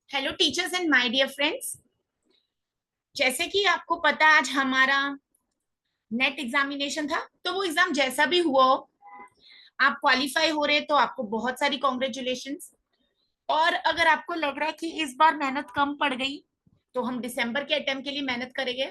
Hello teachers and my dear friends. जैसे कि आपको पता है आज हमारा नेट एग्जामिनेशन था, तो वो एग्जाम जैसा भी हुआ हो, आप क्वालिफाई हो रहे तो आपको बहुत सारी कॉन्ग्रेचुलेशंस। और अगर आपको लग रहा है कि इस बार मेहनत कम पड़ गई, तो हम दिसंबर के अटेम्प्ट के लिए मेहनत करेंगे।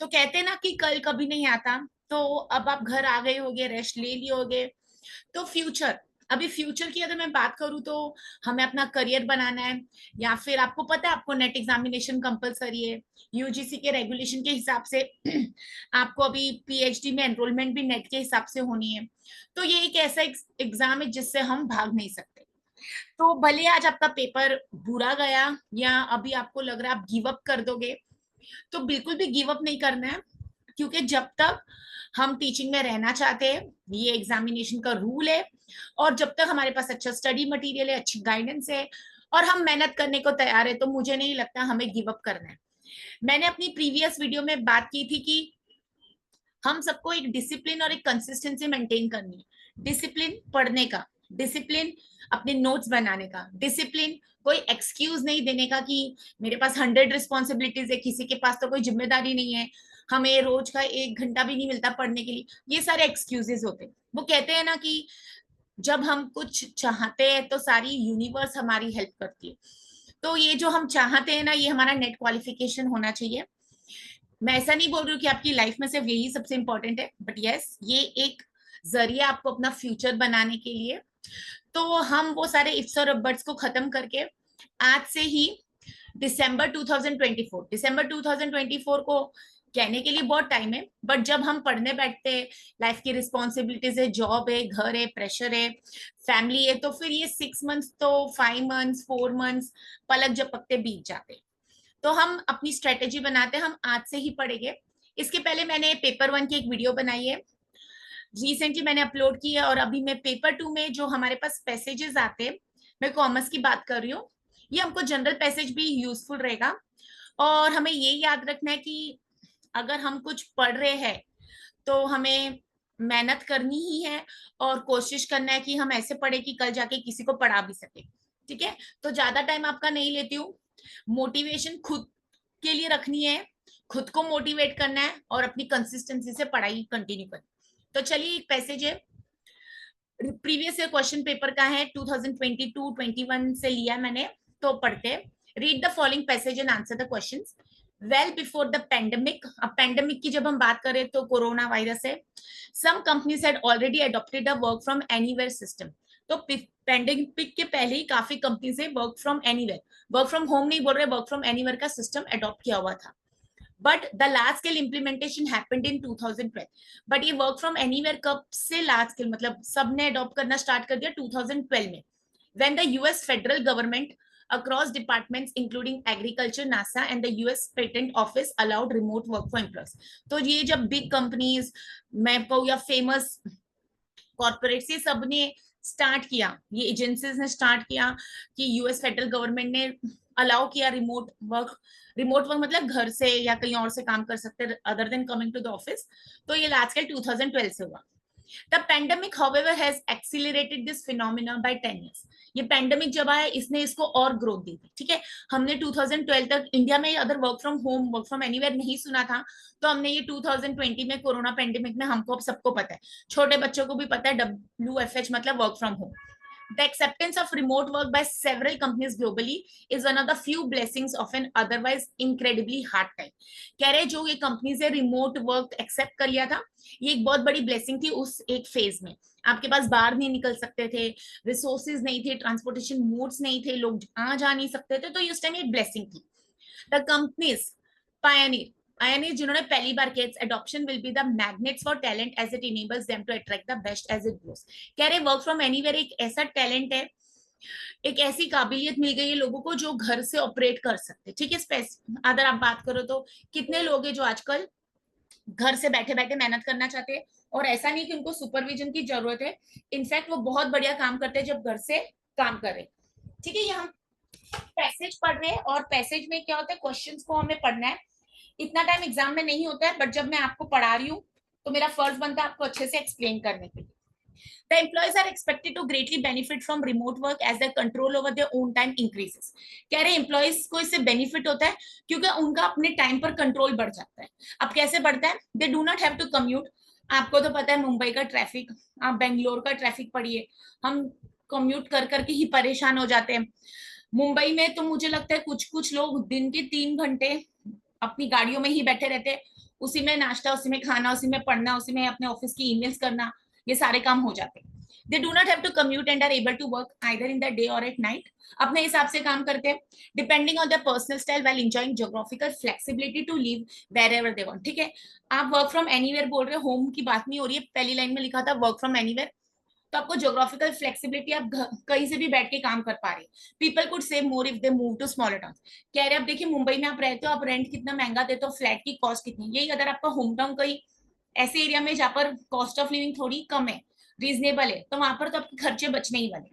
तो कहते हैं ना कि कल कभी नहीं आता। तो अब आप घर आ गए होगे, रेस्ट ले लिए होगे। तो फ्यूचर, अभी फ्यूचर की अगर मैं बात करूं तो हमें अपना करियर बनाना है, या फिर आपको पता है आपको नेट एग्जामिनेशन कंपलसरी है। यूजीसी के रेगुलेशन के हिसाब से आपको अभी पीएचडी में एनरोलमेंट भी नेट के हिसाब से होनी है। तो ये एक ऐसा एग्जाम है जिससे हम भाग नहीं सकते। तो भले आज आपका पेपर बुरा गया, या अभी आपको लग रहा है आप गिव अप कर दोगे, तो बिल्कुल भी गिव अप नहीं करना है। क्योंकि जब तक हम टीचिंग में रहना चाहते हैं, ये एग्जामिनेशन का रूल है। और जब तक हमारे पास अच्छा स्टडी मटेरियल है, अच्छी गाइडेंस है, और हम मेहनत करने को तैयार है, तो मुझे नहीं लगता हमें गिव अप करना है। मैंने अपनी प्रीवियस वीडियो में बात की थी कि हम सबको एक डिसिप्लिन और एक कंसिस्टेंसी मेंटेन करनी है। डिसिप्लिन पढ़ने का, डिसिप्लिन अपने नोट्स बनाने का, डिसिप्लिन कोई एक्सक्यूज नहीं देने का कि मेरे पास 100 रिस्पॉन्सिबिलिटीज है, किसी के पास तो कोई जिम्मेदारी नहीं है, हमें रोज का 1 घंटा भी नहीं मिलता पढ़ने के लिए। ये सारे एक्सक्यूजेस होते हैं। वो कहते हैं ना कि जब हम कुछ चाहते हैं तो सारी यूनिवर्स हमारी हेल्प करती है। तो ये जो हम चाहते हैं ना, ये हमारा नेट क्वालिफिकेशन होना चाहिए। मैं ऐसा नहीं बोल रही हूँ कि आपकी लाइफ में सिर्फ यही सबसे इंपॉर्टेंट है, बट यस, ये एक जरिया आपको अपना फ्यूचर बनाने के लिए। तो हम वो सारे इफ्स और बट्स को खत्म करके आज से ही दिसंबर 2024 को कहने के लिए बहुत टाइम है, बट जब हम पढ़ने बैठते हैं, लाइफ की रिस्पॉन्सिबिलिटीज है, जॉब है, घर है, प्रेशर है, फैमिली है, तो फिर ये 6 मंथ्स तो 5 मंथ्स 4 मंथ्स पलक झपकते बीत जाते हैं। तो हम अपनी स्ट्रेटेजी बनाते हैं, हम आज से ही पढ़ेंगे। इसके पहले मैंने पेपर 1 की एक वीडियो बनाई है, रिसेंटली मैंने अपलोड की है। और अभी मैं पेपर 2 में जो हमारे पास पैसेजेस आते हैं, मैं कॉमर्स की बात कर रही हूँ, ये हमको जनरल पैसेज भी यूजफुल रहेगा। और हमें ये याद रखना है कि अगर हम कुछ पढ़ रहे हैं तो हमें मेहनत करनी ही है, और कोशिश करना है कि हम ऐसे पढ़े कि कल जाके किसी को पढ़ा भी सके। ठीक है, तो ज्यादा टाइम आपका नहीं लेती हूँ। मोटिवेशन खुद के लिए रखनी है, खुद को मोटिवेट करना है, और अपनी कंसिस्टेंसी से पढ़ाई कंटिन्यू करनी। तो चलिए, एक पैसेज है, प्रीवियस ईयर क्वेश्चन पेपर का है, 2022-21 से लिया मैंने। तो पढ़ते हैं। Read the following passage and answer the questions. Well before the pandemic, अब पेंडेमिक की जब हम बात करें तो कोरोना वायरस है। Some companies had already adopted a work from anywhere system. तो पेंडेमिक के पहले ही काफी कंपनीज ने work from anywhere, work from home नहीं बोल रहे, वर्क फ्रॉम एनीवेयर का सिस्टम अडॉप्ट किया हुआ था। But the large scale implementation happened in 2012। But ये वर्क फ्रॉम एनीवेयर कब से लार्ज स्केल, मतलब सबने अडॉप्ट करना स्टार्ट कर दिया 2012 में, when the US federal government across departments including agriculture, NASA and the US patent office allowed remote work for employees। तो ये जब बिग कंपनीज, मैं कहूँ या फेमस कॉर्पोरेट से सबने स्टार्ट किया, ये एजेंसीज ने स्टार्ट किया कि यूएस फेडरल गवर्नमेंट ने अलाउ किया रिमोट वर्क। रिमोट वर्क मतलब घर से या कहीं और से काम कर सकते हैं other than coming to the office. तो ये लार्ज स्केल 2012 से हुआ। The pandemic however has accelerated this phenomena by 10 years। ये पेंडेमिक जब आया, इसने इसको और ग्रोथ दी थी। ठीक है, हमने 2012 तक इंडिया में अगर work from home, work from anywhere नहीं सुना था, तो हमने ये 2020 में कोरोना पेंडेमिक में हमको सबको पता है, छोटे बच्चों को भी पता है, WFH मतलब work from home. The acceptance of remote work by several companies globally is one of the few blessings of an otherwise incredibly hard time। कह रहे जो ये कंपनीज है रिमोट वर्क एक्सेप्ट कर लिया था, ये एक बहुत बड़ी ब्लेसिंग थी उस एक फेज में। आपके पास बाहर नहीं निकल सकते थे, रिसोर्सेज नहीं थे, ट्रांसपोर्टेशन मोड्स नहीं थे, लोग आ जा नहीं सकते थे, तो ये उस टाइम एक ब्लेसिंग थी। द कंपनीज पायनियर, पायनियर जिन्होंने पहली बार किया, adoption will be the magnets for talent as it enables them to attract the best as it grows. कह रहे वर्क फ्रॉम एनीवेयर एक ऐसा टैलेंट है, एक ऐसी काबिलियत मिल गई है लोगों को जो घर से ऑपरेट कर सकते। ठीक है, अगर आप बात करो तो कितने लोग हैं जो आजकल घर से बैठे बैठे मेहनत करना चाहते हैं, और ऐसा नहीं कि उनको सुपरविजन की जरूरत है, इनफैक्ट वो बहुत बढ़िया काम करते हैं जब घर से काम करें। ठीक है, ये हम पैसेज पढ़ रहे हैं, और पैसेज में क्या होता है, क्वेश्चंस को हमें पढ़ना है। इतना टाइम एग्जाम में नहीं होता है, बट जब मैं आपको पढ़ा रही हूँ तो मेरा फर्ज बनता है आपको अच्छे से एक्सप्लेन करने के लिए। The employees are expected to greatly benefit from remote work as their control over their own time increases. कह रहे एम्प्लॉयज को इससे बेनिफिट होता है क्योंकि उनका अपने टाइम पर कंट्रोल बढ़ जाता है. अब कैसे बढ़ता है? They do not have to commute. आपको तो पता है मुंबई का ट्रैफिक, आप बेंगलोर का ट्रैफिक पढ़िए, हम कम्यूट कर करके ही परेशान हो जाते हैं. मुंबई में तो मुझे लगता है कुछ कुछ लोग दिन के 3 घंटे अपनी गाड़ियों में ही बैठे रहते हैं, उसी में नाश्ता, उसी में खाना, उसी में पढ़ना, उसी में अपने ऑफिस की ईमेल्स करना, ये सारे काम हो जाते हैं. They do not have to commute and are able to work either in the day or at night. अपने हिसाब से काम करते हैं depending on the personal style while enjoying geographical flexibility to live wherever they want. ठीक है, आप work from anywhere बोल रहे हो, होम की बात नहीं हो रही है. पहली लाइन में लिखा था वर्क फ्रॉम एनीवेयर, तो आपको ज्योग्राफिकल फ्लेक्सिबिलिटी, आप कहीं से भी बैठ के काम कर पा रहे. People could save more if they move to smaller town. कह रहे अब देखिए मुंबई में आप रहते हो, आप रेंट कितना महंगा देते हो, फ्लैट की कॉस्ट कितनी. यही अगर आपका होम टाउन कहीं ऐसे एरिया में जहाँ पर कॉस्ट ऑफ लिविंग थोड़ी कम है, रीजनेबल है, तो वहां पर तो आपके खर्चे बचने ही वाले.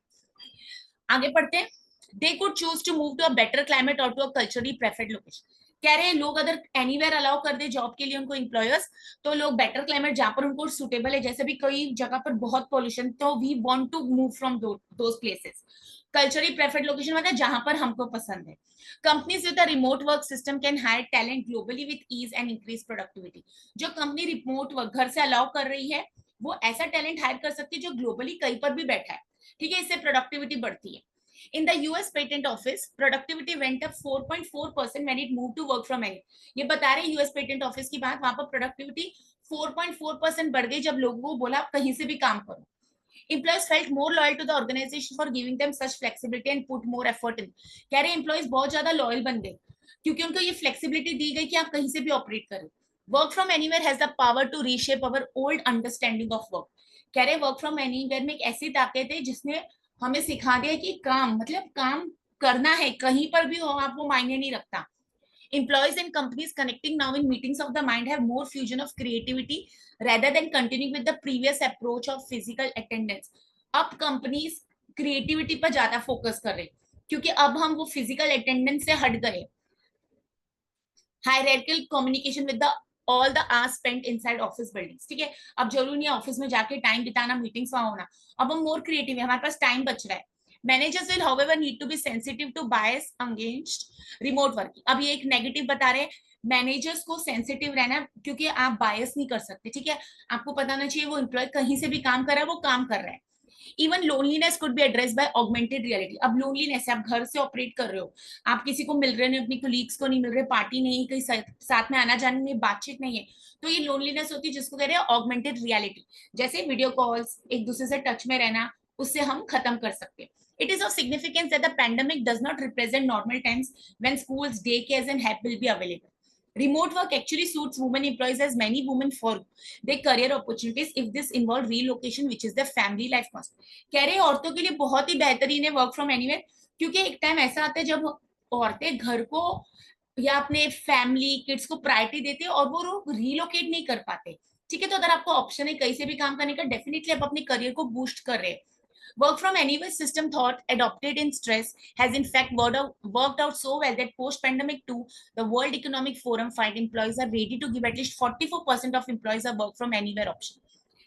आगे पढ़ते हैं. They could choose to move to a better climate और to a culturally preferred location. कह रहे हैं लोग अगर एनीवेयर अलाउ कर दे जॉब के लिए उनको एम्प्लॉयर्स, तो लोग बेटर क्लाइमेट जहां पर उनको सुटेबल है, जैसे भी कई जगह पर बहुत पॉल्यूशन, तो we want to move from those places. Culturally preferred location मतलब जहां पर हमको पसंद है. Companies with a remote work system can hire talent globally with ease and increase productivity. जो कंपनी रिमोट वर्क घर से अलाउ कर रही है, वो ऐसा टैलेंट हायर कर सकती है जो ग्लोबली कहीं पर भी बैठा है. ठीक है, इससे प्रोडक्टिविटी बढ़ती है. In the US Patent Office, productivity went up 4.4% when it moved to work from anywhere. ये बता रहे यूएस पेटेंट ऑफिस की बात, वहां पर प्रोडक्टिविटी 4.4% बढ़ गई जब लोगों को बोला आप कहीं से भी काम करो. Employees felt more loyal to the organization for giving them such flexibility and put more effort in. कह रहे एम्प्लॉयज बहुत ज्यादा लॉयल बन गए क्योंकि उनको ये फ्लेक्सिबिलिटी दी गई कि आप कहीं से भी ऑपरेट करें. Work from anywhere has the power to reshape our old understanding of work. कह रहे वर्क फ्रॉम एनीवेयर में एक ऐसी ताकत है जिसने हमें सिखा दिया कि काम मतलब काम करना है, कहीं पर भी हो आप, वो मायने नहीं रखता. Employees and companies connecting now in meetings of the mind have more fusion of creativity rather than continuing with the previous approach of physical attendance. अब कंपनीज क्रिएटिविटी पर ज्यादा फोकस कर रहे क्योंकि अब हम वो फिजिकल अटेंडेंस से हट गए. Hierarchical communication with the all the hours spent inside office buildings. ठीक है, अब जरूरी नहीं है ऑफिस में जाके टाइम बिताना, मीटिंग्स वहां होना. अब हम मोर क्रिएटिव है, हमारे पास टाइम बच रहा है. Managers will however need to be sensitive to bias against remote working. अब ये एक नेगेटिव बता रहे हैं, मैनेजर्स को सेंसिटिव रहना क्योंकि आप बायस नहीं कर सकते. ठीक है, आपको पता होना चाहिए वो एम्प्लॉय कहीं से भी काम कर रहा है, वो काम कर रहा है. Even loneliness could be address by augmented reality. अब लोनलीनेस है, आप घर से ऑपरेट कर रहे हो, आप किसी को मिल रहे नहीं, अपनी कोलीग्स को नहीं मिल रहे, पार्टी नहीं, कहीं साथ में आना जाने में बातचीत नहीं है, तो ये लोनलीनेस होती है जिसको कह रहे हैं ऑगमेंटेड रियलिटी. जैसे वीडियो कॉल्स, एक दूसरे से टच में रहना, उससे हम खत्म कर सकते हैं. It is of significance that the pandemic does not represent normal times when schools, daycares, and help will be available. Remote work actually suits women employees as many women for their career opportunities if this involve relocation, which is the family life cost. कह रहे औरतों के लिए बहुत ही बेहतरीन है work from anywhere क्योंकि एक टाइम ऐसा आता है जब औरतें घर को या अपने फैमिली किड्स को प्रायोरिटी देते हैं और वो लोग रीलोकेट नहीं कर पाते. ठीक है, तो अगर आपको ऑप्शन है कहीं से भी काम करने का, डेफिनेटली आप अपने करियर को बूस्ट कर रहे हैं. Work from anywhere system thought adopted in stress has in fact worked out so well that post-pandemic too, the World Economic Forum find employees are ready to give at least 44% of employees a work from anywhere option.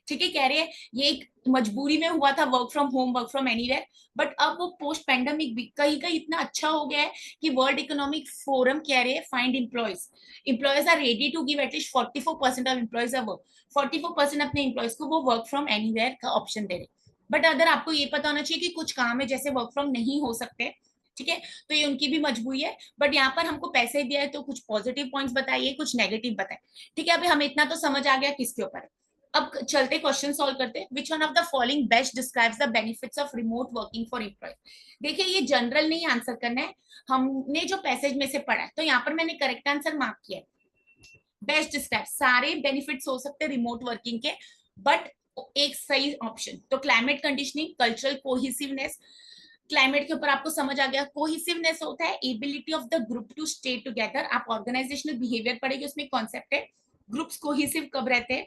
ठीक है, कह रहे हैं ये एक मजबूरी में हुआ था work from home, work from anywhere, but अब वो पोस्ट पैंडेमिक भी कहीं कहीं इतना अच्छा हो गया है कि वर्ल्ड इकोनॉमिक फोरम कह रहे हैं find employees are ready to give at least 44% of employees are work. 44% अपने एम्प्लॉयज को वो वर्क फ्रॉम एनीवेयर का ऑप्शन दे रहे. बट अगर आपको ये पता होना चाहिए कि कुछ काम है जैसे वर्क फ्रॉम नहीं हो सकते, ठीक है, तो ये उनकी भी मजबूरी है. बट यहाँ पर हमको पैसे दिया है तो कुछ पॉजिटिव पॉइंट्स बताइए, कुछ नेगेटिव बताइए. ठीक है, अभी हमें इतना तो समझ आ गया किसके ऊपर है. अब चलते क्वेश्चन सॉल्व करते. Which one of the following best describes the benefits of remote working for employee. देखिए ये जनरल नहीं आंसर करना है, हमने जो पैसेज में से पढ़ा है, तो यहाँ पर मैंने करेक्ट आंसर मार्क किया है. बेस्ट डिस्क्राइब, सारे बेनिफिट्स हो सकते हैं रिमोट वर्किंग के, बट एक सही ऑप्शन तो climate conditioning, cultural cohesiveness. Climate के ऊपर आपको समझ आ गया. कोहिसिवनेस होता है ability of the group to stay together. आप ऑर्गेनाइजेशनल बिहेवियर पढ़ेंगे, उसमें कॉन्सेप्ट है ग्रुप्स कोहिसिव कब रहते हैं.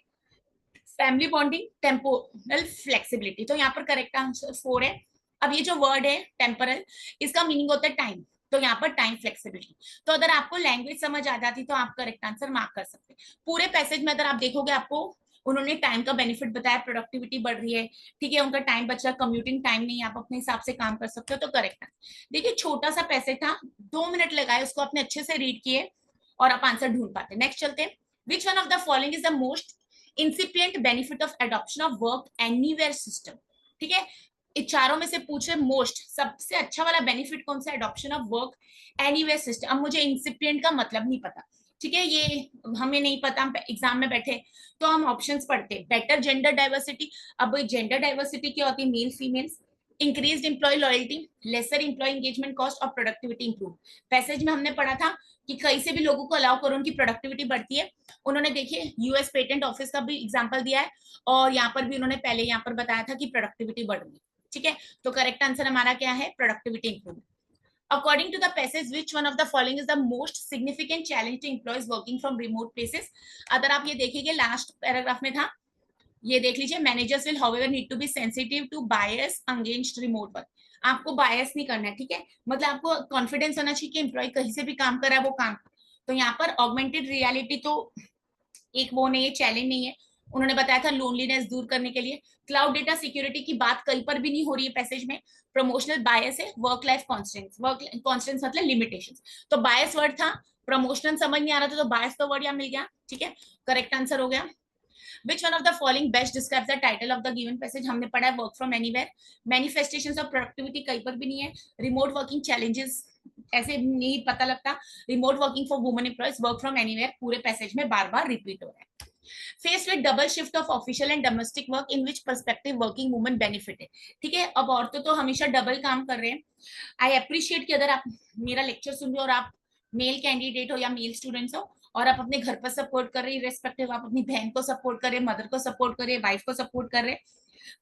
Family bonding, temporal flexibility. तो यहाँ पर करेक्ट आंसर 4 है. अब ये जो वर्ड है टेम्परल, इसका मीनिंग होता है टाइम, तो यहाँ पर टाइम फ्लेक्सिबिलिटी. तो अगर आपको लैंग्वेज समझ आ जाती तो आप करेक्ट आंसर मार्क कर सकते हैं. पूरे पैसेज में अगर आप देखोगे आपको उन्होंने टाइम का बेनिफिट बताया, प्रोडक्टिविटी बढ़ रही है, ठीक है, उनका टाइम बच रहा है, कम्यूटिंग टाइम नहीं, आप अपने हिसाब से काम कर सकते हो, तो करेक्ट है। देखिए छोटा सा पैसेज था, 2 मिनट लगाए उसको, आपने अच्छे से रीड किए और आप आंसर ढूंढ पाते। नेक्स्ट चलते हैं। Which one of the following is the most incipient benefit of adoption of work anywhere system? ठीक है, इन चारों में से पूछे मोस्ट, सबसे अच्छा वाला बेनिफिट कौन सा, adoption of work anywhere system. अब मुझे इंसिपिएंट का मतलब नहीं पता, ठीक है, ये हमें नहीं पता, हम एग्जाम में बैठे तो हम ऑप्शंस पढ़ते, बेटर जेंडर डाइवर्सिटी। अब जेंडर डाइवर्सिटी क्या होती है, male females, increased employee loyalty, lesser employee engagement cost और प्रोडक्टिविटी इंप्रूव। पैसेज में हमने पढ़ा था कि कहीं से भी लोगों को अलाउ करो, उनकी प्रोडक्टिविटी बढ़ती है। उन्होंने देखिए यूएस पेटेंट ऑफिस का भी एग्जांपल दिया है और यहाँ पर भी उन्होंने पहले यहाँ पर बताया था कि प्रोडक्टिविटी बढ़ रही है, ठीक है। तो करेक्ट आंसर हमारा क्या है, productivity improve. According to the passage, which one of the following is the most significant challenge to employees working from remote places? अगर आप ये देखेंगे लास्ट पैराग्राफ में था, ये देख लीजिए, managers will however need to be sensitive to bias against remote work. आपको बायस नहीं करना है, ठीक है, मतलब आपको कॉन्फिडेंस होना चाहिए कि एम्प्लॉय कहीं से भी काम कर रहा है वो काम। तो यहाँ पर ऑगमेंटेड रियलिटी तो एक वो नहीं है, चैलेंज नहीं है। उन्होंने बताया था लोनलीनेस दूर करने के लिए। क्लाउड डेटा सिक्योरिटी की बात कहीं पर भी नहीं हो रही है पैसेज में। प्रमोशनल बायस है, work life constants, work constants मतलब लिमिटेशंस। तो बायस वर्ड था, प्रमोशनल समझ नहीं आ रहा था, तो बायस तो वर्ड यहाँ मिल गया, ठीक है, करेक्ट आंसर हो गया। Which one of the following best describes the title of the given passage? हमने पढ़ा है work from anywhere, manifestations of productivity कहीं पर भी नहीं है, रिमोट वर्किंग चैलेंजेस ऐसे नहीं पता लगता, remote working for women employees, work from anywhere पूरे पैसेज में बार बार रिपीट हो रहा है। Faced with double shift of official and domestic work, in which perspective working women benefited? ठीक है, अब औरतें तो हमेशा डबल काम कर रहे हैं। आई अप्रिशिएट कि अगर आप मेरा लेक्चर सुन रहे हो और आप मेल कैंडिडेट हो या मेल स्टूडेंट्स हो और आप अपने घर पर सपोर्ट कर रहे, रेस्पेक्टिव आप अपनी बहन को सपोर्ट कर रहे, मदर को सपोर्ट कर रहे, वाइफ को सपोर्ट कर रहे,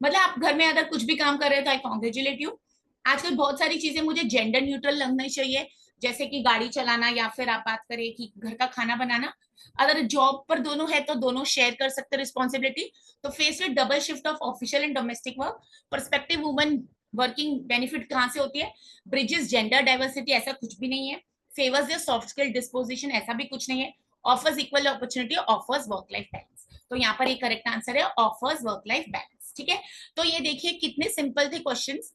मतलब आप घर में अगर कुछ भी काम कर रहे हो तो आई कॉन्ग्रेचुलेट यू। आजकल बहुत सारी चीजें मुझे जेंडर न्यूट्रल लगनी चाहिए, जैसे कि गाड़ी चलाना या फिर आप बात करें कि घर का खाना बनाना। अगर जॉब पर दोनों है तो दोनों शेयर कर सकते रिस्पॉन्सिबिलिटी। तो face with double shift of official and domestic work, perspective woman working benefit कहाँ से होती है, ब्रिजेस जेंडर डाइवर्सिटी, ऐसा कुछ भी नहीं है। Favours your soft skill disposition, ऐसा भी कुछ नहीं है। Offers equal opportunity, offers work life balance. तो यहाँ पर एक करेक्ट आंसर है ऑफर्स वर्क लाइफ बैलेंस, ठीक है। तो ये देखिए कितने सिंपल थे क्वेश्चंस।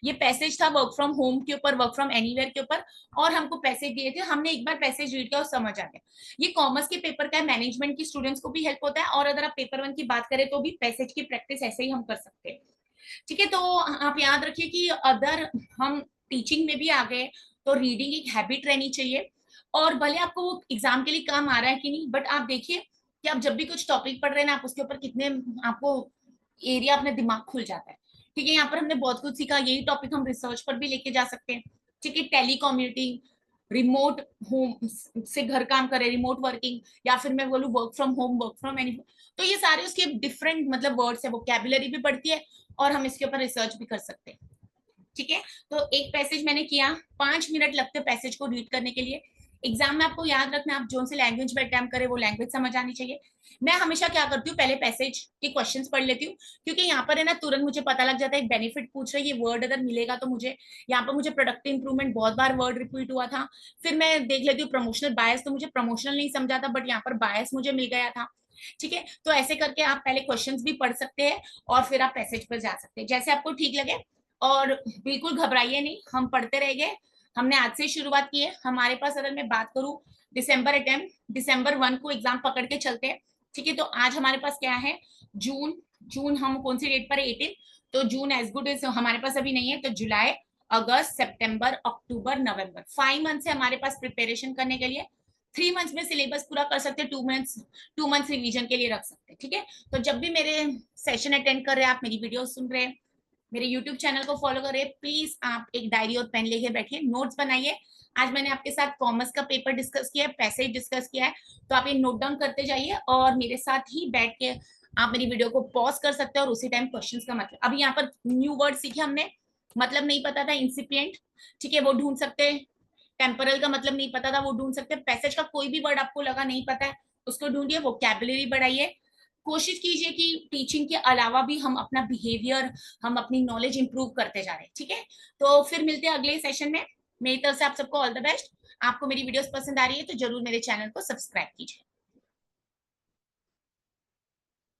ये पैसेज था वर्क फ्रॉम होम के ऊपर, वर्क फ्रॉम एनीवेयर के ऊपर, और हमको पैसेज दिए थे, हमने एक बार पैसेज रीड किया और समझ आ गया। ये कॉमर्स के पेपर का है, मैनेजमेंट की स्टूडेंट्स को भी हेल्प होता है, और अगर आप पेपर 1 की बात करें तो भी पैसेज की प्रैक्टिस ऐसे ही हम कर सकते हैं, ठीक है। तो आप याद रखिए कि अगर हम टीचिंग में भी आ गए तो रीडिंग एक हैबिट रहनी चाहिए, और भले आपको वो एग्जाम के लिए काम आ रहा है कि नहीं, बट आप देखिए कि आप जब भी कुछ टॉपिक पढ़ रहे हैं ना, आप उसके ऊपर कितने आपको एरिया अपने दिमाग खुल जाता है, ठीक है। यहाँ पर हमने बहुत कुछ सीखा, यही टॉपिक हम रिसर्च पर भी लेके जा सकते हैं, ठीक है। टेली कम्युटिंग, रिमोट होम से घर काम करे, रिमोट वर्किंग, या फिर मैं बोलूँ work from home, work from any, तो ये सारे उसके डिफरेंट मतलब वर्ड्स है, वोकैबुलरी भी बढ़ती है और हम इसके ऊपर रिसर्च भी कर सकते हैं, ठीक है। तो एक पैसेज मैंने किया, 5 मिनट लगते पैसेज को रीड करने के लिए। एग्जाम में आपको याद रखना, आप जो से लैंग्वेज में अटेम्प्ट करें वो लैंग्वेज समझ आनी चाहिए। मैं हमेशा क्या करती हूँ, पहले पैसेज के क्वेश्चंस पढ़ लेती हूँ, क्योंकि यहाँ पर है ना तुरंत मुझे पता लग जाता है एक बेनिफिट पूछ रहे, ये वर्ड अगर मिलेगा तो मुझे, यहाँ पर मुझे प्रोडक्टिव इंप्रूवमेंट बहुत बार वर्ड रिपीट हुआ था। फिर मैं देख लेती हूँ प्रमोशनल बायस, तो मुझे प्रमोशनल नहीं समझा था, बट यहाँ पर बायस मुझे मिल गया था, ठीक है। तो ऐसे करके आप पहले क्वेश्चंस भी पढ़ सकते हैं और फिर आप पैसेज पर जा सकते हैं, जैसे आपको ठीक लगे। और बिल्कुल घबराइए नहीं, हम पढ़ते रहेंगे, हमने आज से शुरुआत की है। हमारे पास अगर मैं बात करूं दिसंबर अटेम्प्ट, दिसंबर 1 को एग्जाम पकड़ के चलते हैं, ठीक है। तो आज हमारे पास क्या है, जून, जून हम कौन सी डेट पर है, 18, तो जून एज गुड एज हमारे पास अभी नहीं है, तो जुलाई, अगस्त, सितंबर, अक्टूबर, नवंबर, 5 मंथ है हमारे पास प्रिपरेशन करने के लिए। 3 मंथ्स में सिलेबस पूरा कर सकते हैं, 2 मंथ्स रिवीजन के लिए रख सकते हैं, ठीक है। तो जब भी मेरे सेशन अटेंड कर रहे हैं, आप मेरी वीडियो सुन रहे हैं, मेरे YouTube चैनल को फॉलो करें, प्लीज आप एक डायरी और पेन लेके बैठिए, नोट्स बनाइए। आज मैंने आपके साथ कॉमर्स का पेपर डिस्कस किया है, पैसेज डिस्कस किया है, तो आप ये नोट डाउन करते जाइए और मेरे साथ ही बैठ के आप मेरी वीडियो को पॉज कर सकते हैं और उसी टाइम क्वेश्चंस का मतलब, अभी यहाँ पर न्यू वर्ड सीखे हमने, मतलब नहीं पता था इंसिपिएंट, ठीक है, वो ढूंढ सकते हैं। टेम्परल का मतलब नहीं पता था, वो ढूंढ सकते हैं। पैसेज का कोई भी वर्ड आपको लगा नहीं पता है, उसको ढूंढिए, वोकैबुलरी बढ़ाइए। कोशिश कीजिए कि टीचिंग के अलावा भी हम अपना बिहेवियर, हम अपनी नॉलेज इंप्रूव करते जा रहे हैं, ठीक है। तो फिर मिलते हैं अगले सेशन में। मेरी तरफ से आप सबको ऑल द बेस्ट। आपको मेरी वीडियोस पसंद आ रही है तो जरूर मेरे चैनल को सब्सक्राइब कीजिए।